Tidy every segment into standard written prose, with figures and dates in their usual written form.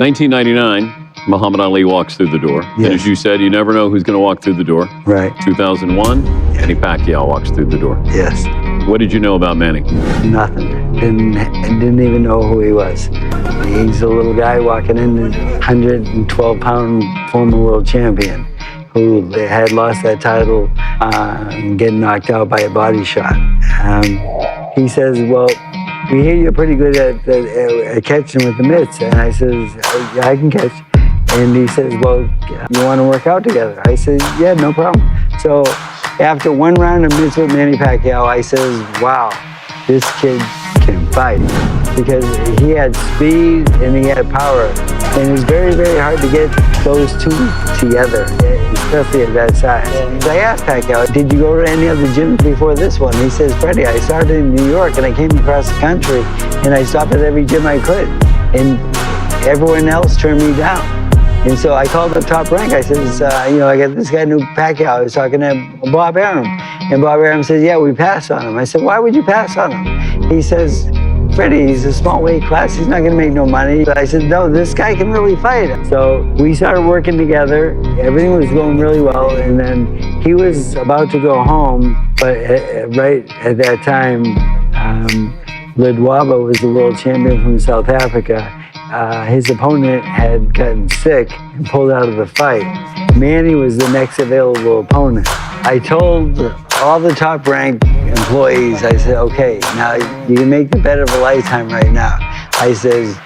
1999, Muhammad Ali walks through the door. Yes. And as you said, you never know who's going to walk through the door. Right. 2001, Manny Pacquiao walks through the door. Yes. What did you know about Manny? Nothing. Didn't even know who he was. He's a little guy walking in, 112-pound former world champion who had lost that title and getting knocked out by a body shot. He says, well, we hear you're pretty good at catching with the mitts. And I says, yeah, I can catch. And he says, well, you want to work out together? I said, yeah, no problem. So after one round of mitts with Manny Pacquiao, I says, wow, this kid can fight. Because he had speed and he had power. And it's very, very hard to get those two together, especially at that size. I asked Pacquiao, did you go to any other gyms before this one? He says, Freddie, I started in New York and I came across the country and I stopped at every gym I could. And everyone else turned me down. And so I called the Top Rank. I said, I got this guy named Pacquiao. I was talking to Bob Arum. And Bob Arum says, yeah, we passed on him. I said, why would you pass on him? He says, Freddie, he's a small weight class. He's not going to make no money. But I said, no, this guy can really fight. So we started working together. Everything was going really well. And then he was about to go home. But right at that time, Ledwaba was the world champion from South Africa. His opponent had gotten sick and pulled out of the fight. Manny was the next available opponent. I told all the Top Rank employees, I said, okay, now you can make the bet of a lifetime right now. I says,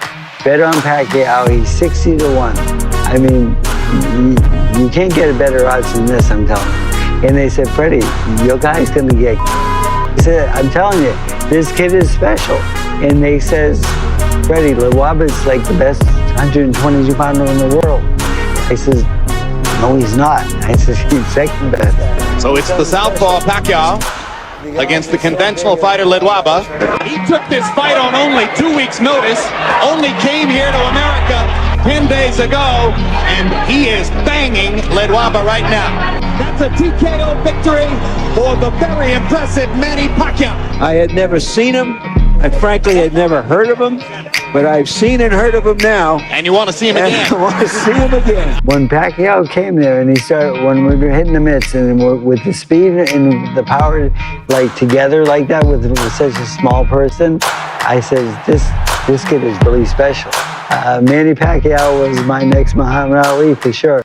bet on Pacquiao, he's 60-1. I mean, you can't get a better odds than this, I'm telling you. And they said, Freddie, your guy's gonna get. I said, I'm telling you, this kid is special. And they says, Freddie, Ledwaba is like the best 122-pounder in the world. I says, no, he's not. I says, he's second best. So it's the southpaw Pacquiao against the conventional fighter Ledwaba. He took this fight on only 2 weeks' notice, only came here to America 10 days ago, and he is banging Ledwaba right now. That's a TKO victory for the very impressive Manny Pacquiao. I had never seen him. I frankly had never heard of him, but I've seen and heard of him now. And you want to see him again? I want to see him again. When Pacquiao came there and he started, when we were hitting the mitts and with the speed and the power, like together like that with such a small person, I said, this kid is really special. Manny Pacquiao was my next Muhammad Ali for sure.